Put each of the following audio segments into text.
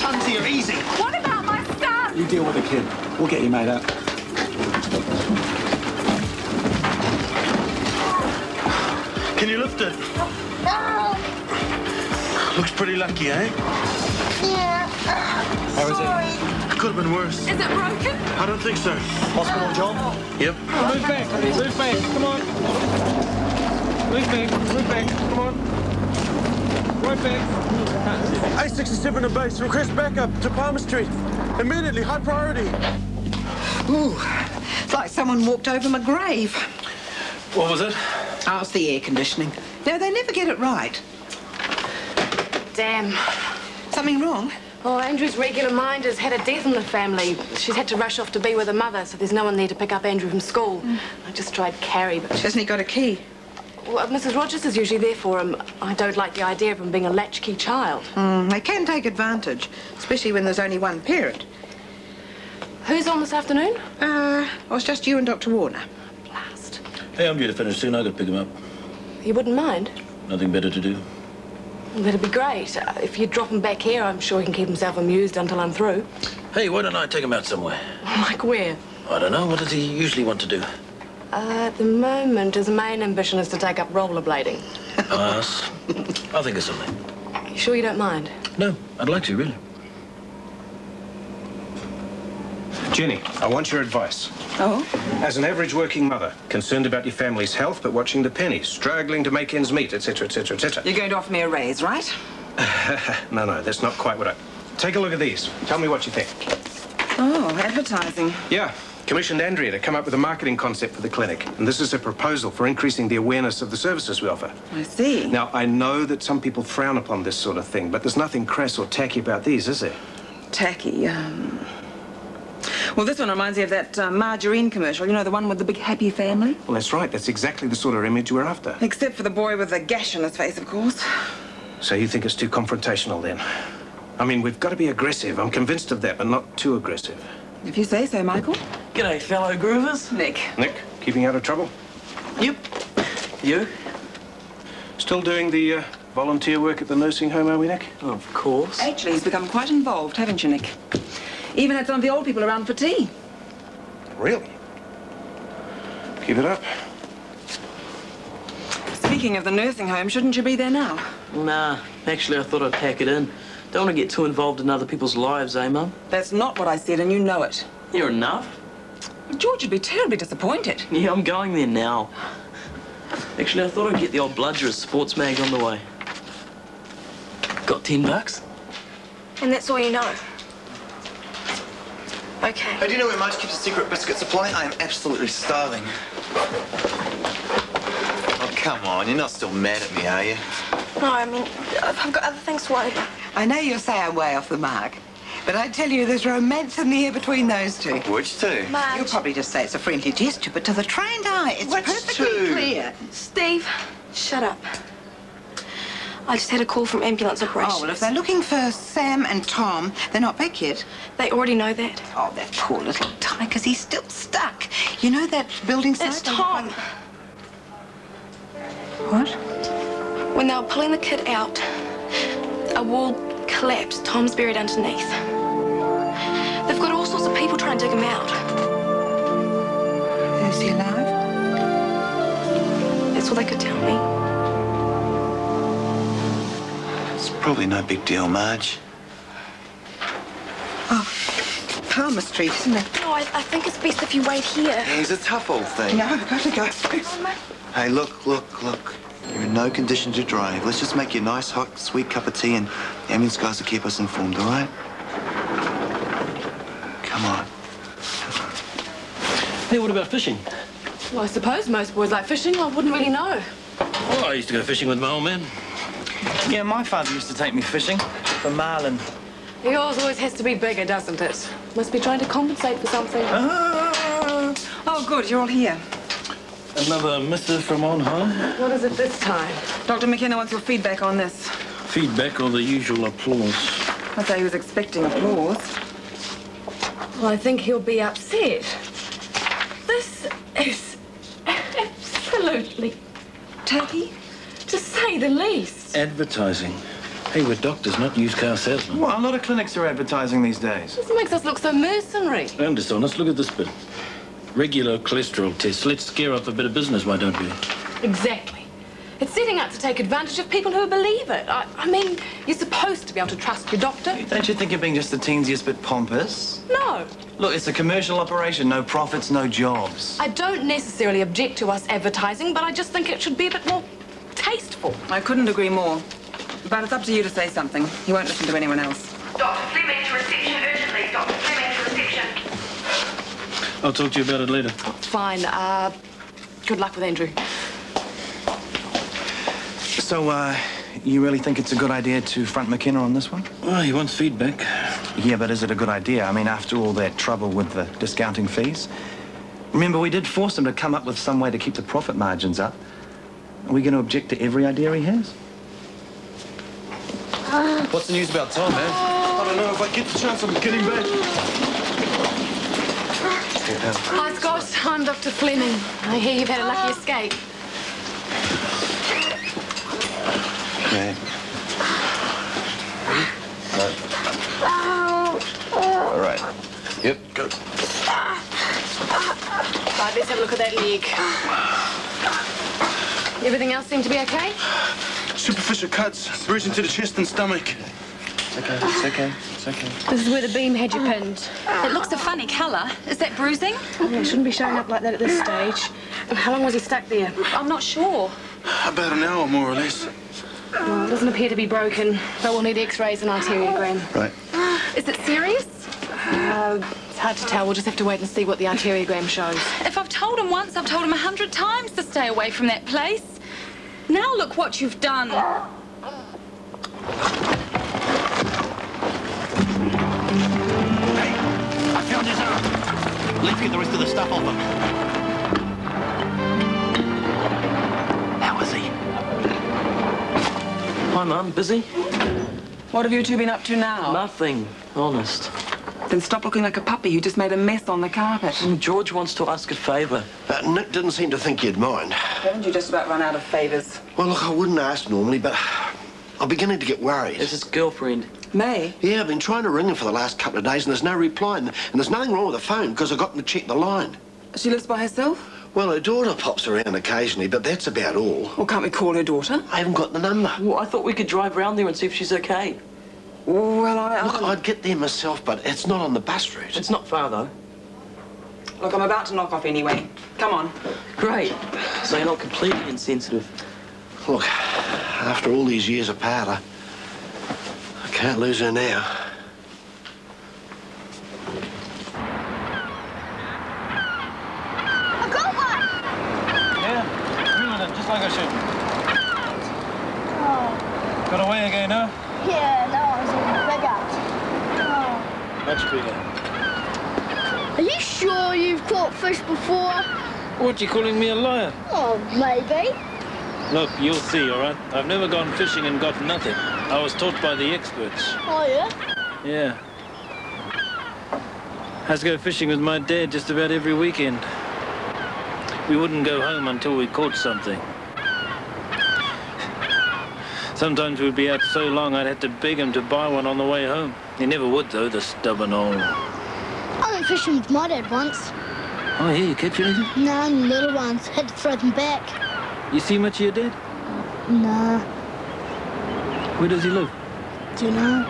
Tons here, easy. What about my son? You deal with the kid. We'll get you made up. Can you lift it? Looks pretty lucky, eh? Yeah. How is it? It could have been worse. Is it broken? I don't think so. Hospital job? Yep. Move back, come on. Move back, come on. Right back. A67 to base. Request backup to Palmer Street. Immediately, high priority. Ooh, it's like someone walked over my grave. What was it? Oh, it's the air conditioning. No, they never get it right. Damn. Something wrong? Oh, Andrew's regular mind has had a death in the family. She's had to rush off to be with her mother, so there's no one there to pick up Andrew from school. I just tried Carrie, but... Hasn't he got a key? Well, Mrs. Rogers is usually there for him. I don't like the idea of him being a latchkey child. They can take advantage, especially when there's only one parent. Who's on this afternoon? Well, it's just you and Dr. Warner. Blast. Hey, I'm due to finish soon. I've got to pick him up. You wouldn't mind? Nothing better to do. Well, that'd be great. If you drop him back here, I'm sure he can keep himself amused until I'm through. Hey, why don't I take him out somewhere? Like where? I don't know. What does he usually want to do? At the moment, his main ambition is to take up rollerblading. Us. I'll think of something. You sure you don't mind? No, I'd like to, really. Jenny, I want your advice. Oh? As an average working mother, concerned about your family's health, but watching the pennies, struggling to make ends meet, etc., etc., etc. You're going to offer me a raise, right? No, that's not quite what I... Take a look at these. Tell me what you think. Oh, advertising. Yeah. Commissioned Andrea to come up with a marketing concept for the clinic. And this is a proposal for increasing the awareness of the services we offer. I see. Now, I know that some people frown upon this sort of thing, but there's nothing crass or tacky about these, is there? Tacky, Well, this one reminds me of that margarine commercial. You know, the one with the big happy family? Well, that's right. That's exactly the sort of image we're after. Except for the boy with the gash in his face, of course. So you think it's too confrontational, then? I mean, we've got to be aggressive. I'm convinced of that, but not too aggressive. If you say so, Michael. G'day, fellow groovers. Nick. Nick, keeping out of trouble? Yep. You? Still doing the volunteer work at the nursing home, are we, Nick? Of course. Actually, he's become quite involved, haven't you, Nick? Even had some of the old people around for tea. Really? Keep it up. Speaking of the nursing home, shouldn't you be there now? Nah, actually, I thought I'd pack it in. Don't want to get too involved in other people's lives, eh, Mum? That's not what I said, and you know it. You're enough. George would be terribly disappointed. Yeah, I'm going there now. Actually, I thought I'd get the old bludger as sports mag on the way. Got $10? And that's all you know? Okay. Hey, do you know where Marge keeps a secret biscuit supply? I am absolutely starving. Oh, come on. You're not still mad at me, are you? No, I mean, I've got other things to worry about. I know you'll say I'm way off the mark, but I tell you, there's romance in the air between those two. Which two? Marge. You'll probably just say it's a friendly gesture, but to the trained eye, it's Which perfectly two? clear. Steve, shut up. I just had a call from ambulance operations. Oh, well, if they're looking for Sam and Tom, they're not back yet. They already know that. Oh, that poor little Tyker's, he's still stuck. You know that building site? It's Tom. What? When they were pulling the kid out, a wall collapsed. Tom's buried underneath. They've got all sorts of people trying to dig him out. Is he alive? That's all they could tell me. It's probably no big deal, Marge. Oh, Palmer Street, isn't it? No, I think it's best if you wait here. He's a tough old thing. No, I've got to go. Hey, look. You're in no condition to drive. Let's just make you a nice, hot, sweet cup of tea, and the ambulance guys will keep us informed, all right? Come on. Hey, what about fishing? Well, I suppose most boys like fishing. I wouldn't really know. Well, I used to go fishing with my old man. Yeah, my father used to take me fishing for marlin. Yours always has to be bigger, doesn't it? Must be trying to compensate for something. Oh, good, you're all here. Another missive from on high. What is it this time? Dr. McKenna wants your feedback on this. Feedback or the usual applause? I'd say he was expecting applause. Well, I think he'll be upset. This is absolutely Tacky? to say the least. Advertising. Hey, we're doctors, not used car salesmen. Well, a lot of clinics are advertising these days. This makes us look so mercenary. I'm dishonest. Look at this bit. Regular cholesterol tests. Let's scare up a bit of business, why don't we? Exactly. It's setting out to take advantage of people who believe it. I mean, you're supposed to be able to trust your doctor. Don't you think you're being just the teенsiest bit pompous? No. Look, it's a commercial operation. No profits, no jobs. I don't necessarily object to us advertising, but I just think it should be a bit more tasteful. I couldn't agree more. But it's up to you to say something. You won't listen to anyone else. Dr. Fleming to reception urgently. Dr. Fleming to reception. I'll talk to you about it later. Fine. Good luck with Andrew. So, you really think it's a good idea to front McKenna on this one? Oh, he wants feedback. Yeah, but is it a good idea? I mean, after all that trouble with the discounting fees? Remember, we did force him to come up with some way to keep the profit margins up. Are we going to object to every idea he has? What's the news about Tom, man? I don't know if I get the chance of getting back. Hi, Scott. I'm Dr. Fleming. I hear you've had a lucky escape. Okay. All right. Yep, go. Right, let's have a look at that leg. Everything else seem to be okay? Superficial cuts, bruising to the chest and stomach. It's okay, it's okay, it's okay. This is where the beam had you pinned. It looks a funny colour. Is that bruising? Yeah, it shouldn't be showing up like that at this stage. How long was he stuck there? I'm not sure. About an hour, more or less. Well, it doesn't appear to be broken, but we'll need x-rays and arteriogram. Right. Is it serious? It's hard to tell. We'll just have to wait and see what the arteriogram shows. If I've told him once, I've told him 100 times to stay away from that place. Now look what you've done. Hey, I found his arm. Let's get the rest of the stuff off him. How is he? Hi, Mum. Busy? What have you two been up to now? Nothing. Honest. Then stop looking like a puppy who just made a mess on the carpet. George wants to ask a favour. Nick didn't seem to think you'd mind. Haven't you just about run out of favours? Well, look, I wouldn't ask normally, but I'm beginning to get worried. It's his girlfriend. May? Yeah, I've been trying to ring her for the last couple of days and there's no reply. And there's nothing wrong with the phone because I got them to check the line. She lives by herself? Well, her daughter pops around occasionally, but that's about all. Well, can't we call her daughter? I haven't got the number. Well, I thought we could drive round there and see if she's okay. Well, Look, I'd get there myself, but it's not on the bus route. It's not far, though. Look, I'm about to knock off anyway. Come on. Great. So you're not completely insensitive. Look, after all these years apart, I can't lose her now. I got one! Yeah, reeling it, just like I should. Oh, Got away again, huh? yeah, that one's even bigger. Much bigger. Are you sure you've caught fish before? What, you calling me a liar? Oh, maybe. Look, you'll see, all right? I've never gone fishing and got nothing. I was taught by the experts. Oh, yeah? Yeah. I used to go fishing with my dad just about every weekend. We wouldn't go home until we caught something. Sometimes we'd be out so long I'd have to beg him to buy one on the way home. He never would, though, the stubborn old... I went fishing with my dad once. Oh, yeah, you catch anything? No, only little ones. Had to throw them back. You see much of your dad? Nah. Where does he live? Do you know?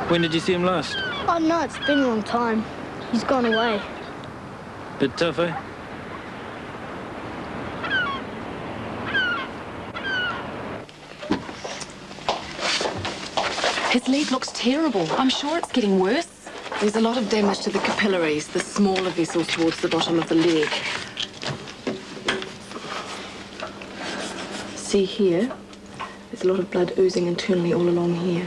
When did you see him last? Oh, no, it's been a long time. He's gone away. Bit tough, eh? His leg looks terrible. I'm sure it's getting worse. There's a lot of damage to the capillaries, the smaller vessels towards the bottom of the leg. See here? There's a lot of blood oozing internally all along here.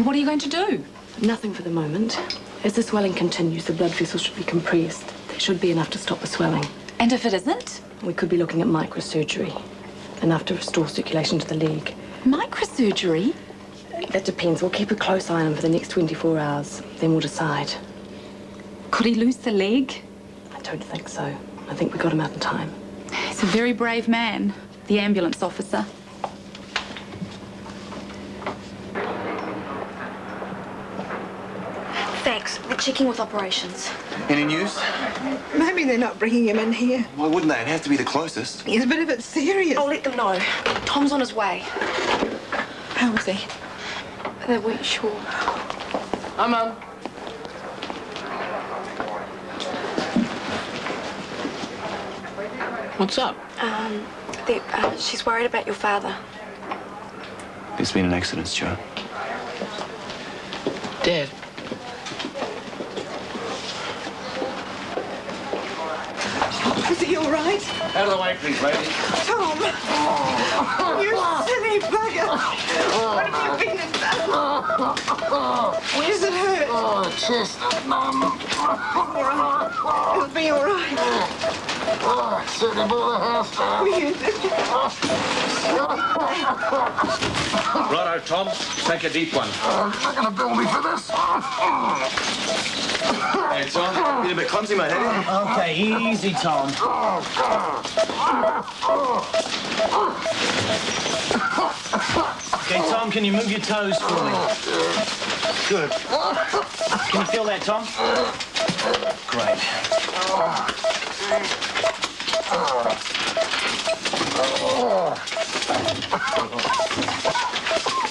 What are you going to do? Nothing for the moment. As the swelling continues, the blood vessels should be compressed. There should be enough to stop the swelling. And if it isn't? We could be looking at microsurgery. Enough to restore circulation to the leg. Microsurgery? That depends. We'll keep a close eye on him for the next 24 hours. Then we'll decide. Could he lose the leg? I don't think so. I think we got him out in time. He's a very brave man, the ambulance officer. Thanks. We're checking with operations. Any news? Maybe they're not bringing him in here. Why wouldn't they? It has to be the closest. Yes, but if it's serious... I'll let them know. Tom's on his way. How is he? They weren't sure. Hi, Mum. What's up? She's worried about your father. There's been an accident, Stuart. Dad. Is he all right? Out of the way, please, lady. Tom! You silly bugger! What have you been and done? Where does it hurt? Oh, chest, Mum. All right. It'll be all right. Oh, certainly bore the house down. Righto, Tom. Take a deep one. Not going to bill me for this. Hey, Tom. Been a bit clumsy, mate, haven't you? Okay, easy, Tom. Okay, Tom, can you move your toes for me? Good. Can you feel that, Tom? Great.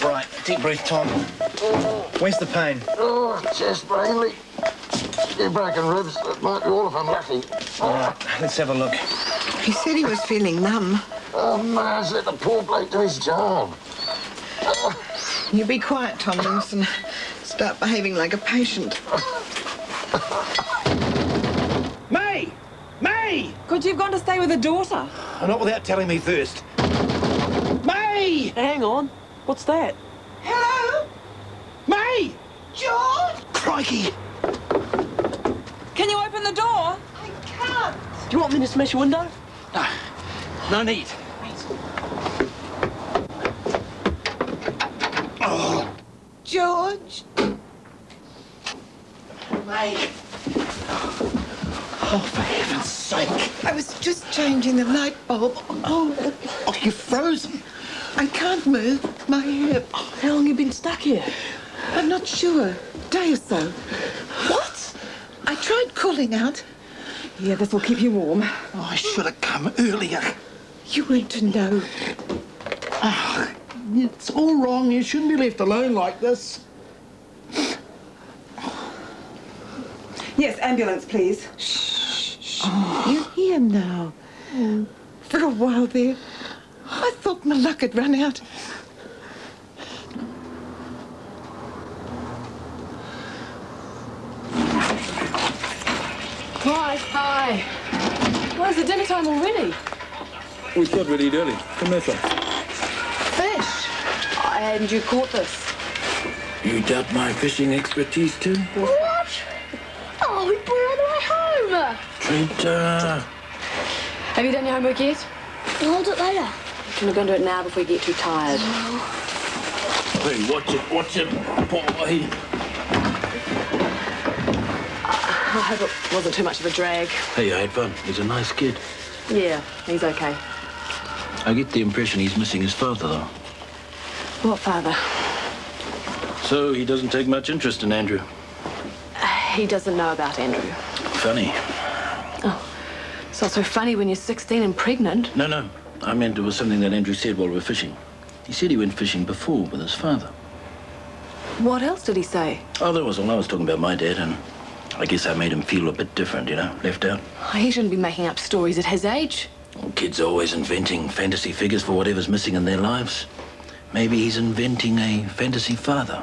Right, deep breath, Tom. Where's the pain? Oh, chest mainly. Few broken ribs. It might be all if I'm lucky. All right, let's have a look. He said he was feeling numb. Oh, man, let the poor bloke do his job. You be quiet, Tom, and start behaving like a patient. May! May! Could you have gone to stay with a daughter? Not without telling me first. May! Hang on. What's that? Hello? May! George? Crikey! Can you open the door? I can't. Do you want me to smash your window? No, no need. Oh. George? May! Oh, for heaven's sake. I was just changing the light bulb. Oh, you're frozen. I can't move my hip. How long have you been stuck here? I'm not sure. Day or so. What? I tried cooling out. Yeah, this will keep you warm. Oh, I should have come earlier. You weren't to know. Oh, it's all wrong. You shouldn't be left alone like this. Yes, ambulance, please. Shh. Oh. You're here now. For a while there, I thought my luck had run out. Hi. Why is it dinner time already? We got ready early. Commercial. Fish. And you caught this. You doubt my fishing expertise, too? What? Oh, we brought it all the way home. Trent, Have you done your homework yet? We'll hold it later. Can we go and do it now before you get too tired? Hey, watch it, boy. I hope it wasn't too much of a drag. Hey, I had fun. He's a nice kid. Yeah, he's okay. I get the impression he's missing his father, though. What father? So he doesn't take much interest in Andrew? He doesn't know about Andrew. Funny. Oh, it's not so funny when you're 16 and pregnant. No. I meant it was something that Andrew said while we were fishing. He said he went fishing before with his father. What else did he say? Oh, that was all. I was talking about my dad, and I guess I made him feel a bit different, you know, left out. He shouldn't be making up stories at his age. Well, kids are always inventing fantasy figures for whatever's missing in their lives. Maybe he's inventing a fantasy father.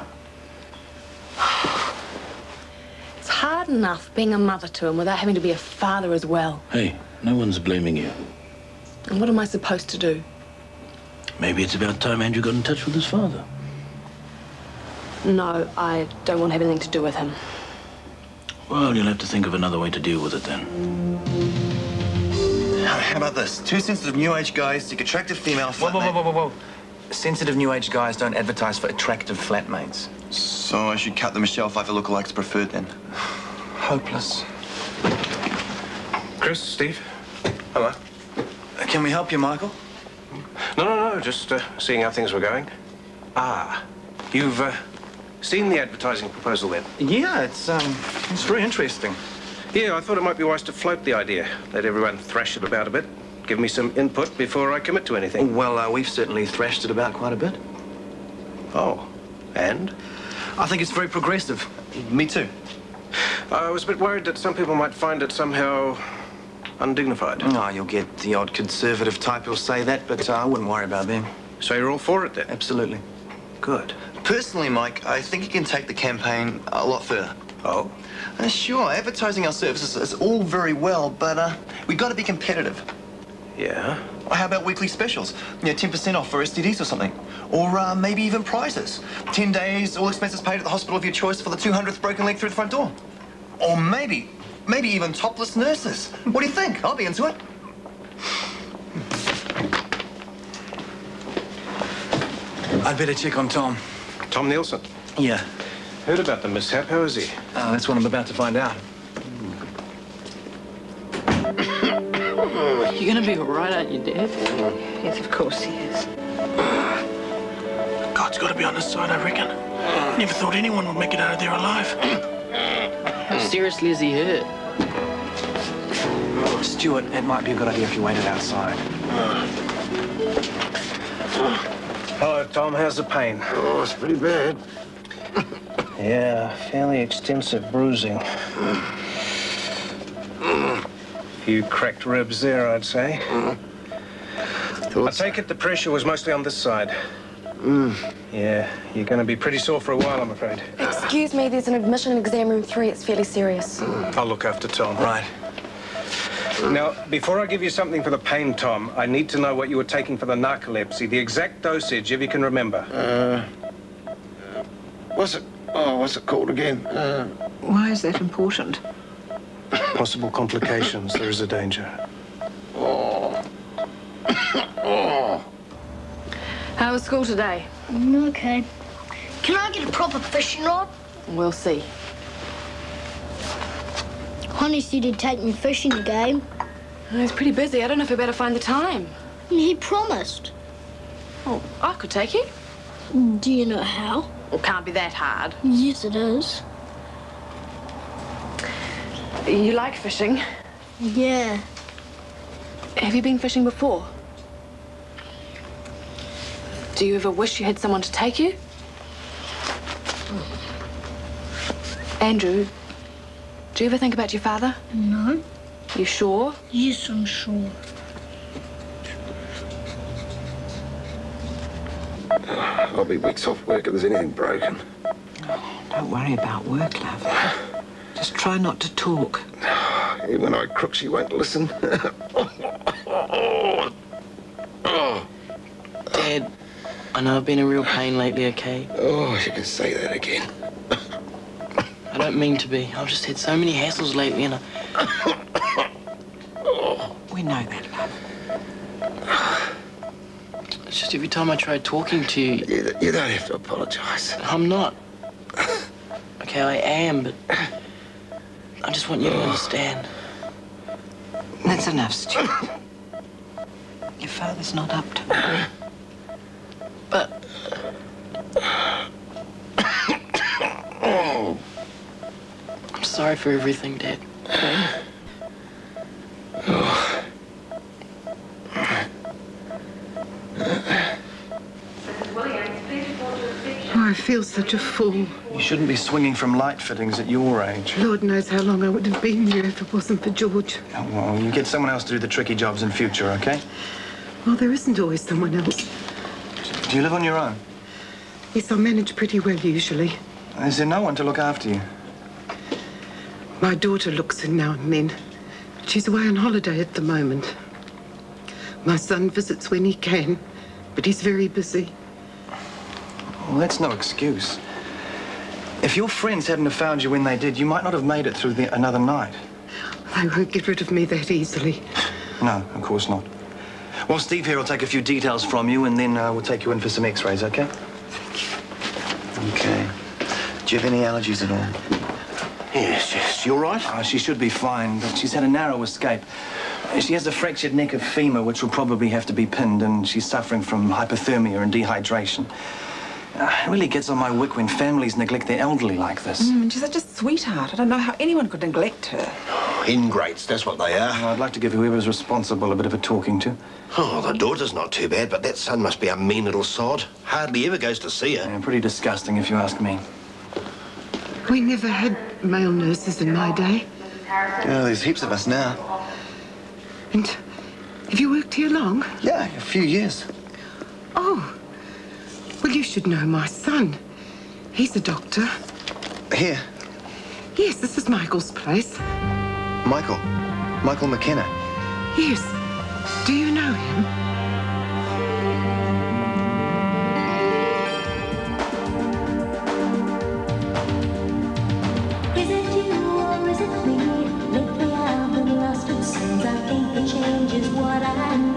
It's hard enough being a mother to him without having to be a father as well. Hey, no one's blaming you. And what am I supposed to do? Maybe it's about time Andrew got in touch with his father. No, I don't want to have anything to do with him. Well, you'll have to think of another way to deal with it then. How about this? Two sensitive new age guys seek attractive female flatmate. Whoa. Sensitive new age guys don't advertise for attractive flatmates. So I should cut the Michelle Pfeiffer lookalikes preferred then? Hopeless. Chris, Steve? Hello. Can we help you, Michael? No. Just seeing how things were going. Ah, you've Seen the advertising proposal then? Yeah, it's very interesting. Yeah, I thought it might be wise to float the idea. Let everyone thrash it about a bit. Give me some input before I commit to anything. Well, we've certainly thrashed it about quite a bit. Oh, and? I think it's very progressive. Me too. I was a bit worried that some people might find it somehow undignified. Oh, you'll get the odd conservative type who'll say that, but I wouldn't worry about them. So you're all for it then? Absolutely. Good. Personally, Mike, I think you can take the campaign a lot further. Oh? Sure, advertising our services is all very well, but we've got to be competitive. Yeah? How about weekly specials? 10% off for STDs or something. Or maybe even prizes. 10 days, all expenses paid at the hospital of your choice for the 200th broken leg through the front door. Or maybe even topless nurses. What do you think? I'll be into it. I'd better check on Tom. Tom Nielsen? Yeah. Heard about the mishap. How is he? That's what I'm about to find out. You're gonna be all right, aren't you, Dad? Yes, of course he is. God's got to be on his side, I reckon. Never thought anyone would make it out of there alive. How seriously is he hurt? Stuart, it might be a good idea if you waited outside. Hello, Tom. How's the pain? Oh, it's pretty bad. Yeah, fairly extensive bruising. Few cracked ribs there, I'd say. I take it the pressure was mostly on this side. Yeah, you're going to be pretty sore for a while, I'm afraid. Excuse me, there's an admission in exam room 3. It's fairly serious. I'll look after Tom. Right. Now, before I give you something for the pain, Tom, I need to know what you were taking for the narcolepsy, the exact dosage, if you can remember. What's it called again? Why is that important? Possible complications. There is a danger. How was school today? Okay. Can I get a proper fishing rod? We'll see. Honey said he'd take me fishing again. He's pretty busy. I don't know if we better find the time. He promised. Oh, I could take you. Do you know how? Well, can't be that hard. Yes, it is. You like fishing? Yeah. Have you been fishing before? Do you ever wish you had someone to take you? Andrew, do you ever think about your father? No. You sure? Yes, I'm sure. I'll be weeks off work if there's anything broken. Don't worry about work, love. Just try not to talk. Even when I crook, she won't listen. Dad, I know I've been in real pain lately, okay? Oh, you can say that again. I don't mean to be. I've just had so many hassles lately and We know that, love. it's just every time I try talking to you... You don't have to apologise. I'm not. Okay, I am, but I just want you to understand. That's enough, Stuart. Your father's not up to it. But... I'm sorry for everything, Dad. Oh, I feel such a fool. You shouldn't be swinging from light fittings at your age. Lord knows how long I would have been here if it wasn't for George. Oh, well, you get someone else to do the tricky jobs in future, okay? Well, there isn't always someone else. Do you live on your own? Yes, I manage pretty well usually. Is there no one to look after you? My daughter looks in now and then. She's away on holiday at the moment. My son visits when he can, but he's very busy. Well, that's no excuse. If your friends hadn't have found you when they did, you might not have made it through another night. They won't get rid of me that easily. No, of course not. Well, Steve here will take a few details from you, and then we'll take you in for some x-rays, okay? Okay. Do you have any allergies at all? Yes. You all right? Oh, she should be fine, but she's had a narrow escape. She has a fractured neck of femur, which will probably have to be pinned, and she's suffering from hypothermia and dehydration. It really gets on my wick when families neglect their elderly like this. She's such a sweetheart. I don't know how anyone could neglect her. Ingrates, that's what they are. Well, I'd like to give whoever's responsible a bit of a talking to. Oh, the daughter's not too bad, but that son must be a mean little sod. Hardly ever goes to see her. Yeah, pretty disgusting, if you ask me. We never had male nurses in my day. Yeah, there's heaps of us now. And have you worked here long? Yeah, a few years. Oh. Well, you should know my son. He's a doctor. Here? Yes, this is Michael's place. Michael McKenna. Yes. Do you know him? Is it you or is it me? Lately I've been lost, it seems I think the change is what I need.